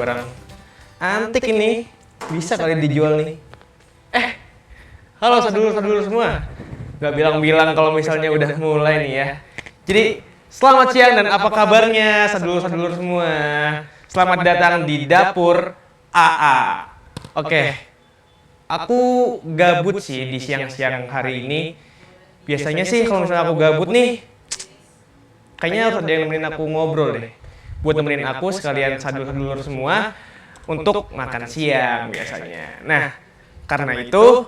barang antik ini. Bisa kali dijual nih. Halo sadulur-sadulur semua. Gak bilang-bilang kalau misalnya udah mulai nih ya. Jadi selamat siang dan apa kabarnya sadulur-sadulur semua. Selamat datang di Dapur AA. Oke. Aku gabut sih di siang-siang hari ini. Biasanya sih kalau misalnya aku gabut nih, kayaknya harus ada yang nemenin aku ngobrol deh. Buat nemenin aku sekalian sadulur-sadulur semua untuk makan siang biasanya. Nah, karena itu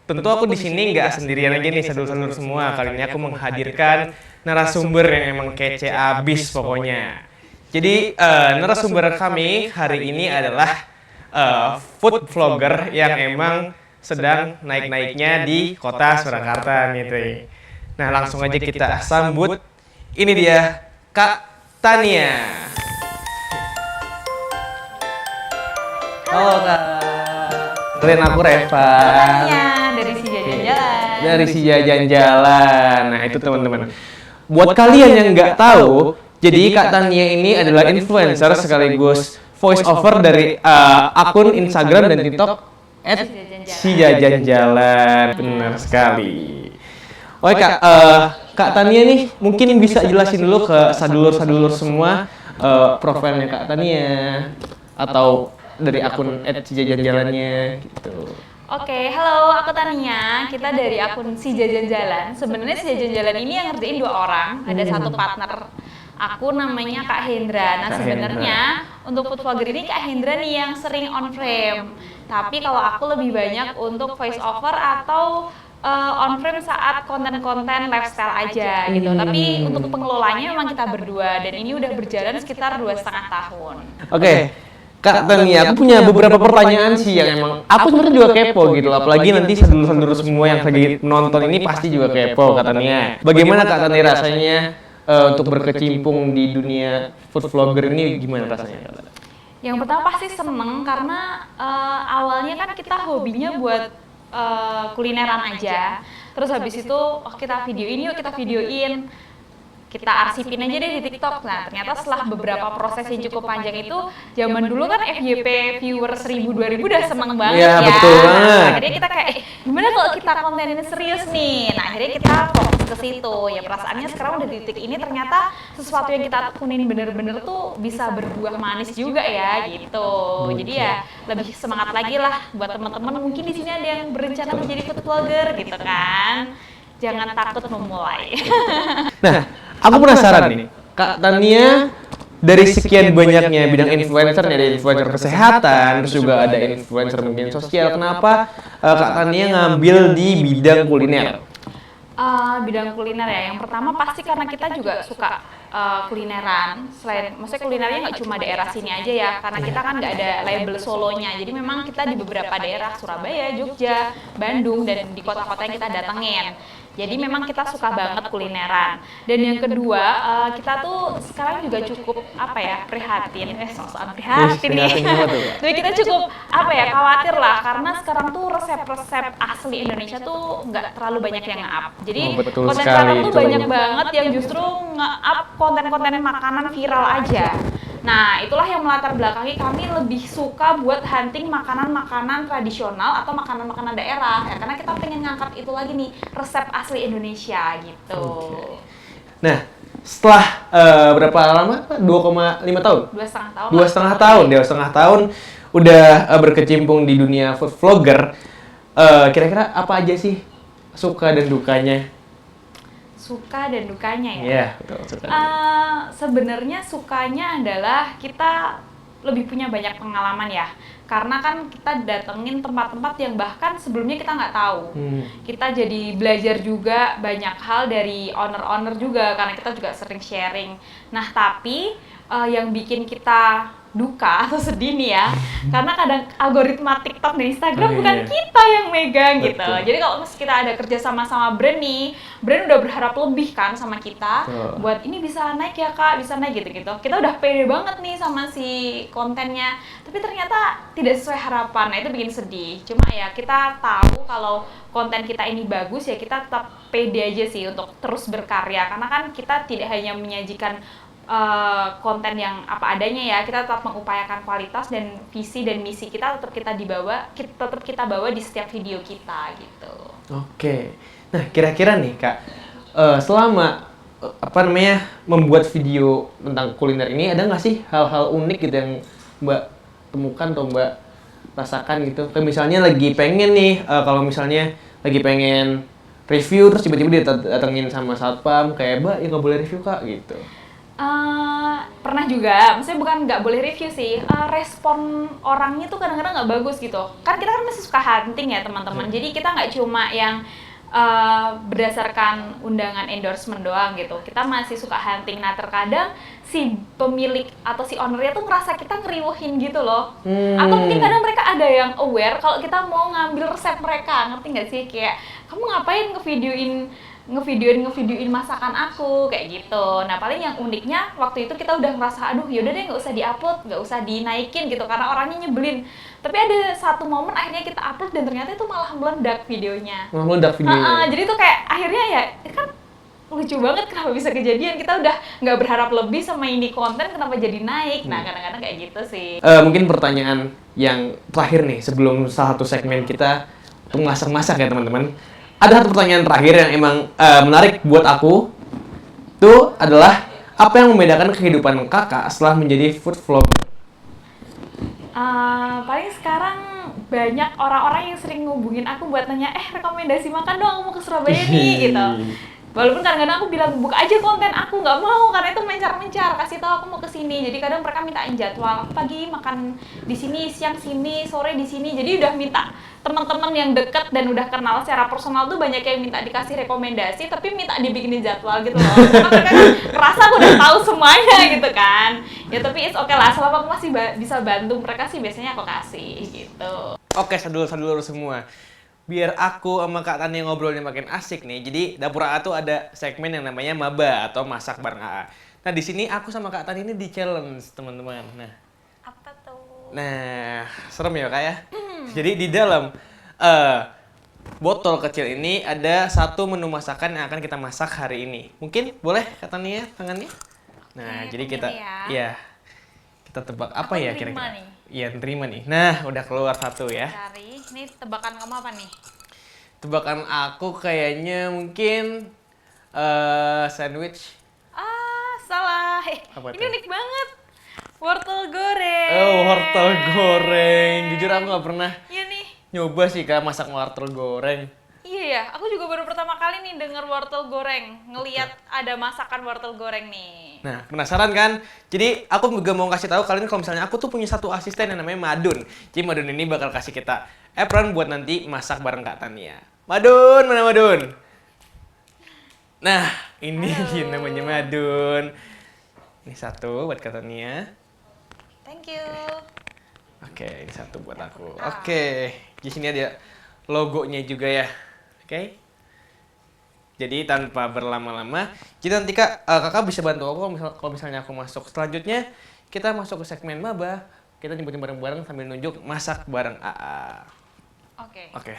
tentu aku di sini nggak sendirian aja nih sadulur-sadulur semua. Kali ini aku menghadirkan narasumber yang emang kece abis pokoknya. Jadi narasumber kami hari ini adalah food vlogger yang emang sedang naik-naiknya di kota Surakarta nih Tri. Nah langsung aja kita sambut. Ini dia Kak Tania. Halo Kak. Kalian aku Reva. Tania dari Si Jajan Jalan. Dari Si Jajan Jalan. Nah itu teman-teman. Buat kalian yang nggak tahu, jadi Kak Tania ini adalah influencer sekaligus voice over dari akun Instagram dan TikTok Si Jajan Jalan. Benar sekali. Oke Kak, Kak Tania nih mungkin bisa jelasin dulu ke sadulur-sadulur semua profilnya Kak Tania atau dari akun Si Jajan Jalannya gitu. Oke, halo, aku Tania. Kita dari akun Si Jajan Jalan. Sebenarnya Si Jajan Jalan ini yang ngerjain 2 orang. Ada satu partner aku namanya Kak Hendra. Nah sebenarnya untuk food vlogger ini Kak Hendra nih yang sering on frame. Tapi kalau aku lebih banyak untuk voice over atau on frame saat konten-konten lifestyle aja gitu. Tapi untuk pengelolanya memang kita berdua dan ini udah berjalan sekitar 2,5 tahun. Oke. Kak Tania, aku punya beberapa pertanyaan sih yang emang aku sebenarnya juga kepo gitu. Apalagi nanti sadulur-sadulur semua yang lagi menonton ini pasti juga kepo Kak Tania. Bagaimana Kak Tania rasanya untuk berkecimpung di dunia food vlogger ini, gimana rasanya? Yang pertama pasti seneng karena awalnya kan kita hobinya buat kulineran aja. Terus habis itu kita videoin yuk, kita videoin. Kita arsipin aja deh di TikTok. Nah, ternyata setelah beberapa proses yang cukup panjang itu, zaman dulu kan FYP viewer 1000-2000 udah seneng banget ya. Betul banget. Nah, akhirnya kita kayak, gimana kalau kita konten ini serius nih? Nah, akhirnya kita fokus ke situ. Ya perasaannya sekarang udah di titik ini ternyata sesuatu yang kita tekunin bener-bener tuh bisa berbuah manis juga ya, gitu. Jadi ya lebih semangat lagi lah buat teman-teman. Mungkin di sini ada yang berencana menjadi food vlogger gitu kan. Jangan takut memulai. Nah, aku penasaran nih, Kak Tania dari sekian banyaknya bidang influencer, ada influencer kesehatan, terus juga ada influencer mungkin sosial. Kenapa Kak Tania ngambil di bidang kuliner? Bidang kuliner ya, yang pertama pasti karena kita juga suka kulineran. Selain, maksudnya kulinernya nggak cuma daerah sini aja ya, karena kita kan nggak ada label solonya. Jadi memang kita di beberapa daerah, Surabaya, Jogja, Bandung, dan di kota-kota yang kita datengin. Jadi memang kita suka banget kulineran. Dan yang kedua, kita tuh sekarang juga cukup prihatin. Soal prihatin nih. Jadi kita cukup khawatir lah karena sekarang tuh resep-resep asli Indonesia tuh nggak terlalu banyak yang nge-up. Jadi konten sekarang tuh banyak banget yang justru nge-up konten-konten makanan viral aja. Nah, itulah yang melatar belakangi kami lebih suka buat hunting makanan-makanan tradisional atau makanan-makanan daerah ya, karena kita pengen ngangkat itu lagi nih, resep asli Indonesia gitu. Nah, setelah berapa lama? 2,5 tahun? 2,5 tahun. 2,5 tahun udah berkecimpung di dunia food vlogger. Kira-kira apa aja sih suka dan dukanya? Suka dan dukanya ya? Iya, betul. Sebenarnya sukanya adalah kita lebih punya banyak pengalaman ya. Karena kan kita datengin tempat-tempat yang bahkan sebelumnya kita nggak tahu. Kita jadi belajar juga banyak hal dari owner-owner juga, karena kita juga sering sharing. Nah, tapi yang bikin kita duka atau sedih nih ya, karena kadang algoritma TikTok dan Instagram bukan kita yang megang gitu. Jadi kalau kita ada kerja sama brand nih, brand udah berharap lebih kan sama kita, buat ini bisa naik ya Kak, bisa naik gitu-gitu. Kita udah pede banget nih sama si kontennya, tapi ternyata tidak sesuai harapan. Nah itu bikin sedih. Cuma ya kita tahu kalau konten kita ini bagus ya, kita tetap pede aja sih untuk terus berkarya, karena kan kita tidak hanya menyajikan konten yang apa adanya ya. Kita tetap mengupayakan kualitas dan visi dan misi kita tetap kita bawa di setiap video kita gitu. Oke. Nah, kira-kira nih Kak, selama membuat video tentang kuliner ini ada nggak sih hal-hal unik gitu yang Mbak temukan atau Mbak rasakan gitu? Kayak misalnya lagi pengen nih, kalau misalnya lagi pengen review terus tiba-tiba didatengin sama satpam kayak Mbak, ya nggak boleh review Kak gitu. Pernah juga, maksudnya bukan nggak boleh review sih, respon orangnya tuh kadang-kadang nggak bagus gitu. Kan kita kan masih suka hunting ya teman-teman, jadi kita nggak cuma yang berdasarkan undangan endorsement doang gitu. Kita masih suka hunting. Nah terkadang si pemilik atau si ownernya tuh ngerasa kita ngeriuhin gitu loh. Atau mungkin kadang mereka ada yang aware kalau kita mau ngambil resep mereka, ngerti nggak sih? Kayak kamu ngapain ngevideoin masakan aku kayak gitu. Nah paling yang uniknya waktu itu kita udah ngerasa aduh yaudah deh nggak usah diupload, nggak usah dinaikin gitu karena orangnya nyebelin. Tapi ada satu momen akhirnya kita upload dan ternyata itu malah meledak videonya. Meledak videonya. Jadi tuh kayak akhirnya ya kan lucu banget kenapa bisa kejadian. Kita udah nggak berharap lebih sama ini konten kenapa jadi naik. Nah kadang-kadang kayak gitu sih. Mungkin pertanyaan yang terakhir nih sebelum salah satu segmen kita untuk masak-masak ya teman-teman. Ada satu pertanyaan terakhir yang emang menarik buat aku. Itu adalah apa yang membedakan kehidupan kakak setelah menjadi food vlogger? Paling sekarang banyak orang-orang yang sering ngubungin aku buat nanya, rekomendasi makan dong, aku mau ke Surabaya nih gitu. Walaupun kadang-kadang aku bilang buka aja konten, aku nggak mau karena itu mencar-mencar, kasih tahu aku mau ke sini. Jadi kadang mereka mintain jadwal, aku pagi makan di sini, siang sini, sore di sini. Jadi udah minta teman-teman yang deket dan udah kenal secara personal tuh banyak yang minta dikasih rekomendasi, tapi minta dibikinin jadwal gitu loh. Karena mereka kan ngerasa aku udah tahu semuanya gitu kan. Ya tapi it's okay lah, selama aku masih bisa bantu mereka sih biasanya aku kasih gitu. Oke, sadulur semua. Biar aku sama Kak Tania ngobrolnya makin asik nih. Jadi Dapur AA tuh ada segmen yang namanya Maba atau Masak Bareng AA. Nah, di sini aku sama Kak Tania ini di-challenge, teman-teman. Nah, Apa tuh? Nah, serem ya Kak ya? Jadi di dalam botol kecil ini ada satu menu masakan yang akan kita masak hari ini. Mungkin boleh Kak Tania tangannya? Nah, jadi kita ya. Kita tebak apa Aku ya terima kira-kira? nih. Iya, terima nih. Nah, udah keluar satu ya. Cari, ini tebakan kamu apa nih? Tebakan aku kayaknya mungkin sandwich. Salah. Apa Ini tuh? unik banget. Wortel goreng. Oh, wortel goreng. Jujur aku nggak pernah Iya nih. nyoba sih Kak masak wortel goreng. Iya ya, aku juga baru pertama kali nih denger wortel goreng. Ngeliat ada masakan wortel goreng nih. Nah, penasaran kan? Jadi aku juga mau kasih tahu kalian kalau misalnya aku tuh punya satu asisten yang namanya Madun. Jadi Madun ini bakal kasih kita apron buat nanti masak bareng Kak Tania. Madun, mana Madun? Nah, ini dia namanya Madun. Ini satu buat Kak Tania. Thank you. Oke, ini satu buat aku. Oke, di sini ada logonya juga ya. Oke. Jadi tanpa berlama-lama, jadi nanti kakak bisa bantu aku kalau misalnya aku masuk. Selanjutnya kita masuk ke segmen Maba. Kita nyebutin bareng-bareng sambil nunjuk masak bareng AA. Oke.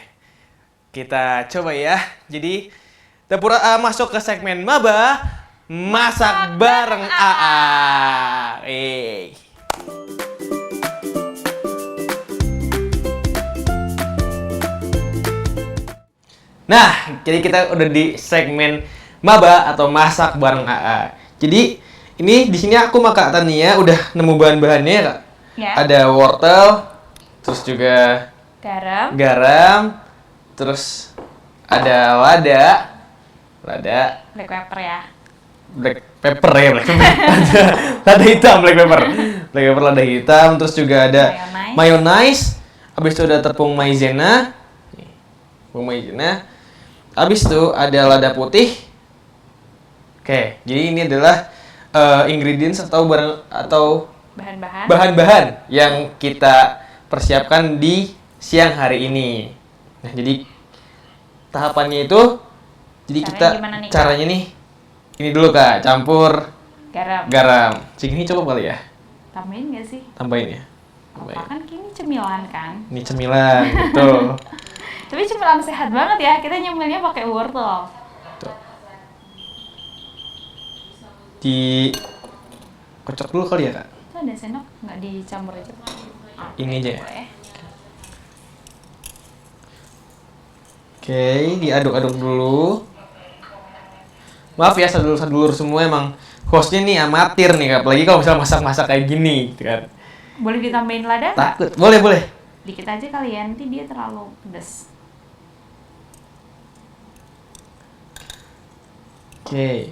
Kita coba ya. Jadi Dapur AA masuk ke segmen Maba, masak bareng AA. Nah, jadi kita udah di segmen Maba atau masak bareng AA. Jadi ini di sini aku sama Kak Tania udah nemu bahan-bahannya Kak. Ya. Ada wortel, terus juga Garam. terus ada lada, Black pepper ya. black pepper, ada lada hitam, lada hitam, terus juga ada mayonnaise, habis itu ada tepung maizena, habis itu ada lada putih. Oke, jadi ini adalah ingredients atau bahan-bahan yang kita persiapkan di siang hari ini. Nah, jadi tahapannya itu, jadi caranya nih, ini dulu Kak, campur garam. Segini cukup kali ya? Tambahin nggak sih? Tambahin ya. Apa kan ini cemilan kan? Ini cemilan, betul. Tapi cemilan sehat banget ya, kita nyemilnya pakai wortel. kocok dulu kali ya, Kak. Itu ada sendok nggak dicampur aja? Ini aja ya? Boleh. Oke, diaduk-aduk dulu. Maaf ya sadulur-sadulur semua, emang hostnya nih amatir nih, Kak. Apalagi kalau misalnya masak-masak kayak gini gitu kan. Boleh ditambahin lada nggak? Takut. Boleh. Dikit aja kali ya, nanti dia terlalu pedas. Oke.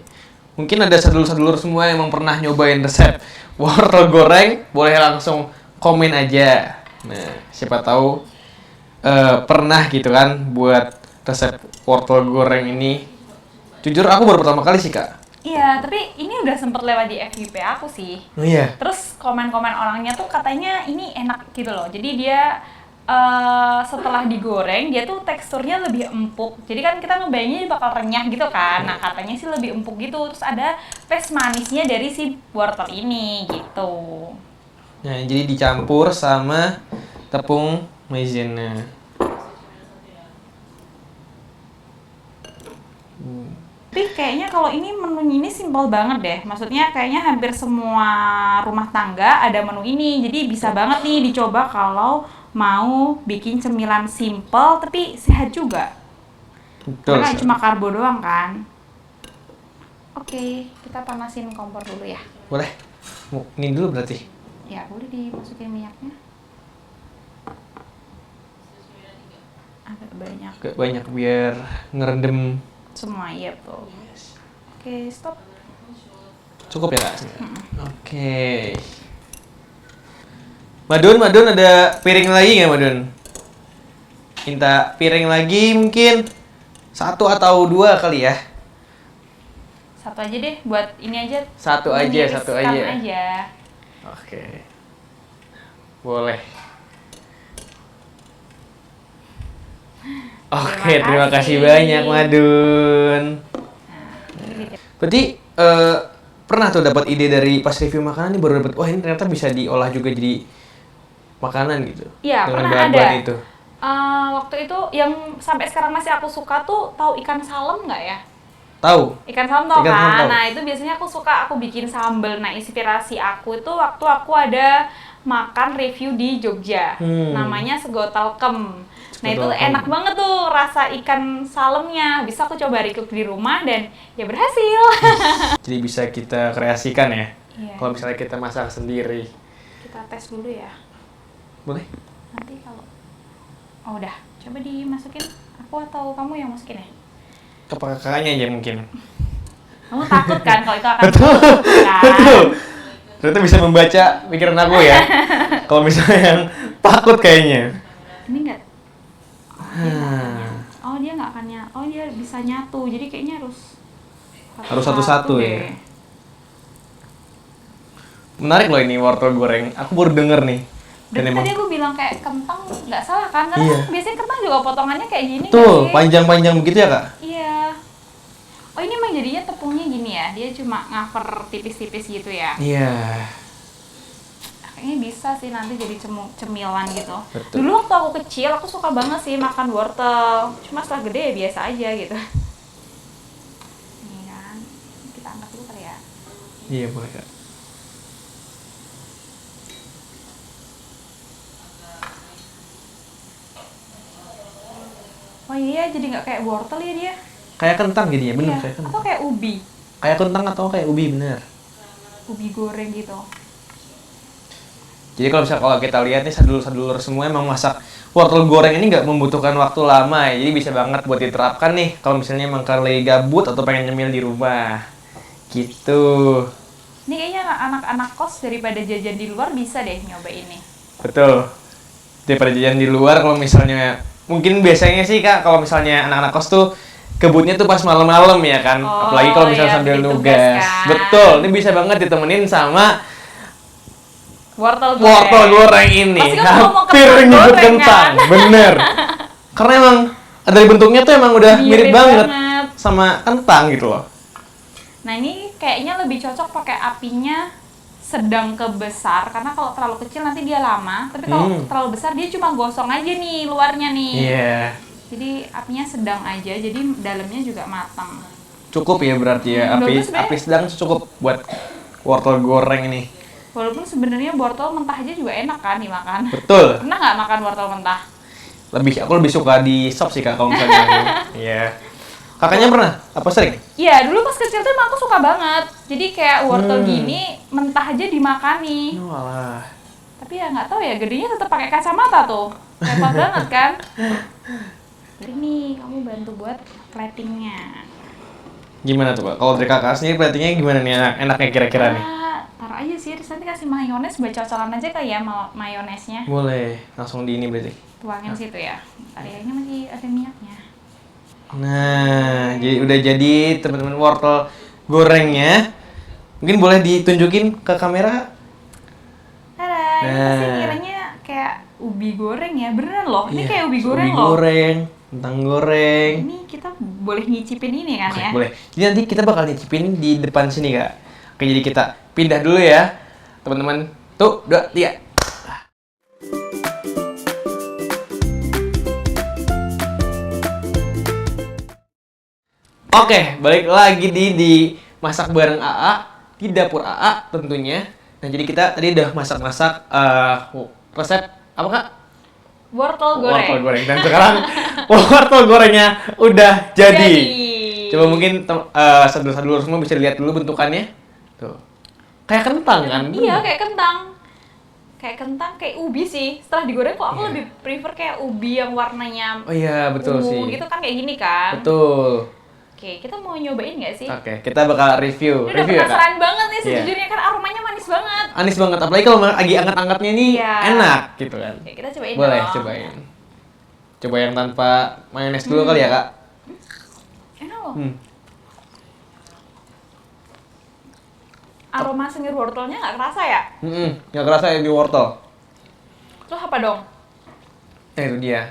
Mungkin ada sadulur-sadulur semua yang emang pernah nyobain resep wortel goreng, boleh langsung komen aja. Nah, siapa tahu pernah gitu kan buat resep wortel goreng ini. Jujur aku baru pertama kali sih, Kak. Iya, tapi ini udah sempet lewat di FYP aku sih. Oh iya. Terus komen-komen orangnya tuh katanya ini enak gitu loh. Jadi dia setelah digoreng, dia tuh teksturnya lebih empuk. Jadi kan kita ngebayanginnya bakal renyah gitu kan. Nah katanya sih lebih empuk gitu. Terus ada taste manisnya dari si wortel ini gitu. Nah, jadi dicampur sama tepung maizena. Tapi kayaknya kalau ini menunya ini simpel banget deh. Maksudnya kayaknya hampir semua rumah tangga ada menu ini. Jadi bisa banget nih dicoba kalau mau bikin cemilan simpel tapi sehat juga. Betul. Karena cuma karbo doang kan. Oke, kita panasin kompor dulu ya. Boleh. Ini dulu berarti. Ya, boleh dimasukin minyaknya. Agak banyak. Agak banyak biar ngerendam. Semua, iya betul. Oke, stop. Cukup ya, Kak? Oke. Madun ada piring lagi nggak, Madun? Minta piring lagi mungkin 1 atau 2 kali ya? Satu aja deh, buat ini aja. Satu aja. aja. Oke. Boleh. Oke, terima kasih banyak, Madun. Berarti pernah tuh dapat ide dari pas review makanan nih, baru dapat, wah ini ternyata bisa diolah juga jadi makanan gitu. Iya, dengan pernah bahan-bahan ada. itu. Waktu itu yang sampai sekarang masih aku suka tuh, tahu ikan salem nggak ya? Tahu? Ikan salem tau Ikan salem kan? tahu. Nah itu biasanya aku bikin sambel. Nah inspirasi aku itu waktu aku ada makan review di Jogja. Namanya sego telkem. Nah itu telkem. enak banget tuh rasa ikan salemnya. Bisa aku coba recook di rumah dan ya berhasil. Jadi bisa kita kreasikan ya. Iya. Kalau misalnya kita masak sendiri. Kita tes dulu ya. Boleh? Nanti kalau... Oh udah, coba dimasukin. Aku atau kamu yang masukin ya? Ke kakaknya aja mungkin. Kamu takut kan kalau itu akan Betul. kan? Betul. Ternyata bisa membaca pikiran aku ya. Kalau misalnya yang takut kayaknya. Ini enggak. Oh dia nggak akan nyatu. Oh dia bisa nyatu. Jadi kayaknya harus satu-satu deh. ya. Menarik loh ini wortel goreng. Aku baru denger nih. Dan Dan emang tadi aku bilang kayak kentang nggak salah kan? Karena Iya. kan biasanya kentang juga potongannya kayak gini tuh nggak sih? panjang-panjang begitu ya, Kak? Iya. Oh ini emang jadinya tepungnya gini ya? Dia cuma ngaver tipis-tipis gitu ya? Iya. Kayaknya bisa sih nanti jadi cemilan gitu. Betul. Dulu waktu aku kecil aku suka banget sih makan wortel. Cuma setelah gede ya biasa aja gitu. Ini kan. Kita angkat dulu kali ya. Iya, boleh, Kak. Oh iya jadi nggak kayak wortel ya dia? Kayak kentang jadinya, bener Iya. kayak kentang. Atau kayak ubi. Kayak kentang atau kayak ubi, bener. Ubi goreng gitu. Jadi kalau kita lihat nih sadulur-sadulur semua emang masak wortel goreng ini nggak membutuhkan waktu lama ya. Jadi bisa banget buat diterapkan nih kalau misalnya emang kalian lagi gabut atau pengen nyemil di rumah. Gitu. Ini kayaknya anak-anak kos daripada jajan di luar bisa deh nyoba ini. Betul. Daripada jajan di luar kalau misalnya mungkin biasanya sih, Kak, kalau misalnya anak-anak kos tuh kebutnya tuh pas malam-malam ya kan. Oh, Apalagi kalau misalnya iya, sambil bikin tugas nugas. kan. Betul. Ini bisa banget ditemenin sama Wortel goreng ini. Pasti kamu mau Hampir kentang nyebut goreng, kentang. kan? Bener. Karena emang dari bentuknya tuh emang udah mirip banget banget sama kentang gitu loh. Nah ini kayaknya lebih cocok pakai apinya sedang ke besar karena kalau terlalu kecil nanti dia lama. Tapi kalau terlalu besar dia cuma gosong aja nih luarnya nih. Iya. Jadi apinya sedang aja, jadi dalamnya juga matang. Cukup ya berarti ya, Bagus, Be. api sedang cukup buat wortel goreng ini. Walaupun sebenarnya wortel mentah aja juga enak kan dimakan. Betul. Pernah nggak makan wortel mentah? Aku lebih suka di sop sih Kak kalau misalnya aku. Iya. Kakaknya pernah? Apa sering? Iya, dulu pas kecil tuh emang aku suka banget. Jadi kayak wortel gini mentah aja dimakani. Oh, alah. Tapi ya nggak tahu ya, gedenya tetap pakai kacamata tuh. Repot banget kan? Ini kamu bantu buat platingnya. Gimana tuh Kak? Kalau dari Kakak sendiri platingnya gimana nih enaknya kira-kira nih? Taruh aja sih, terus nanti kasih mayones, bacol-colan aja kali ya mayonesnya. Boleh, langsung di ini berarti. Tuangin situ ya. Bentar ya, ini masih ada minyaknya. Nah, jadi udah jadi teman-teman wortel gorengnya. Mungkin boleh ditunjukin ke kamera. Tada, ini pasti ngiranya kayak ubi goreng ya. Beneran loh, ini Iya, kayak ubi goreng ubi loh. goreng, kentang goreng. Ini kita boleh nyicipin ini kan Oke, ya? boleh. Jadi nanti kita bakal nyicipin di depan sini Kak. Oke, jadi kita pindah dulu ya, teman-teman. Tuh, 2, 3. Oke, balik lagi di masak bareng AA di dapur AA tentunya. Nah, jadi kita tadi udah masak-masak resep apa Kak? Wortel goreng. Wortel goreng. Dan sekarang wortel gorengnya udah jadi. Coba mungkin sadulur-sadulur semua bisa lihat dulu bentukannya. Tuh. Kayak kentang kan? Iya, kayak kentang. Kayak kentang, kayak ubi sih. Setelah digoreng kok aku Iya. lebih prefer kayak ubi yang warnanya Oh iya, betul ungu sih. gitu kan, kayak gini kan. Betul. Oke, kita mau nyobain nggak sih? Oke, kita bakal review. Ini udah Review ya, Kak? penasaran banget nih Iya. sejujurnya, kan aromanya manis banget. Anis banget, apalagi kalau lagi angkat-angkatnya nih Iya. enak gitu kan. Oke, kita cobain Boleh, dong. cobain. Coba yang tanpa mayones dulu kali ya, Kak? Enak loh. Hmm. Aroma semir wortelnya nggak kerasa ya? Nggak kerasa ya di wortel. Terus apa dong? Itu dia.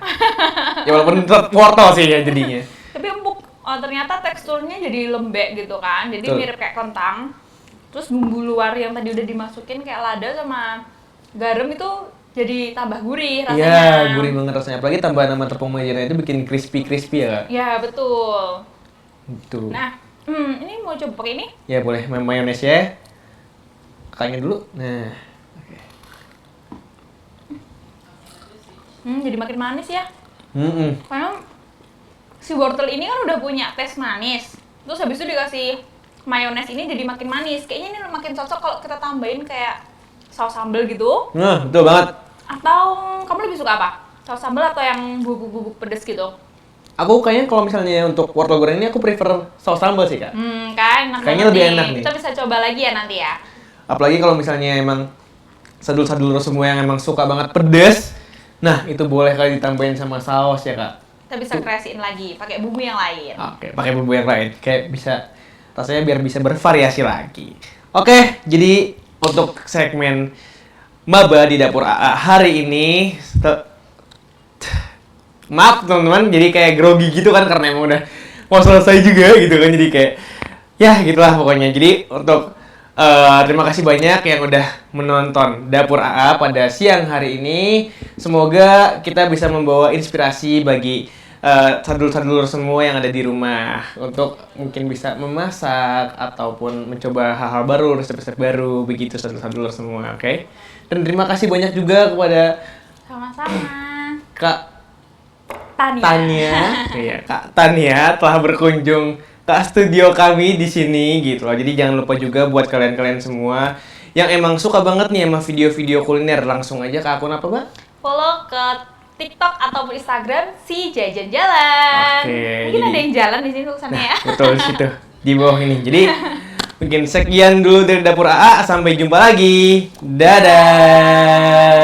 Ya walaupun tetap wortel sih ya jadinya. Tapi empuk. Oh, ternyata teksturnya jadi lembek gitu kan. Jadi Betul. mirip kayak kentang. Terus bumbu luar yang tadi udah dimasukin kayak lada sama garam itu jadi tambah gurih rasanya. Iya, gurih banget rasanya. Apalagi tambahan sama tepung maizena itu bikin crispy-crispy ya, Kak? Ya, betul. Gitu. Nah, ini mau coba pakai ini? Ya boleh mayones ya. Kakaknya dulu. Nah. Jadi makin manis ya. Mm-mm. Karena si wortel ini kan udah punya tes manis. Terus habis itu dikasih mayones ini jadi makin manis. Kayaknya ini makin cocok kalau kita tambahin kayak saus sambal gitu. Nah, betul banget. Atau kamu lebih suka apa? Saus sambal atau yang bubuk-bubuk pedes gitu? Aku kayaknya kalau misalnya untuk wortel goreng ini aku prefer saus sambal sih, Kak. Kan enak Kayaknya banget lebih nih. enak nih. Kita bisa coba lagi ya nanti ya. Apalagi kalau misalnya emang sadul-sadul semua yang emang suka banget pedes. Nah, itu boleh kali ditambahin sama saus ya, Kak. Kita bisa kreasiin lagi pakai bumbu yang lain. Oke, pakai bumbu yang lain. Kayak bisa rasanya biar bisa bervariasi lagi. Oke, jadi untuk segmen Maba di Dapur AA hari ini maaf teman-teman, jadi kayak grogi gitu kan karena emang udah mau selesai juga gitu kan, jadi kayak ya gitulah pokoknya. Jadi untuk terima kasih banyak yang udah menonton Dapur AA pada siang hari ini. Semoga kita bisa membawa inspirasi bagi sadulur-sadulur semua yang ada di rumah untuk mungkin bisa memasak ataupun mencoba hal-hal baru, resep-resep baru begitu sadulur-sadulur semua, oke? Dan terima kasih banyak juga kepada Sama-sama. Kak Tania. Tania, iya, Kak Tania telah berkunjung ke studio kami di sini gitu loh. Jadi jangan lupa juga buat kalian-kalian semua yang emang suka banget nih sama video-video kuliner, langsung aja ke akun apa, Bang? Follow ke TikTok ataupun Instagram si Jajan Jalan. Oke, Mungkin jadi- ada yang jalan di sini tulisannya ya. Betul di situ di bawah ini. Jadi mungkin sekian dulu dari Dapur AA, sampai jumpa lagi. Dadah.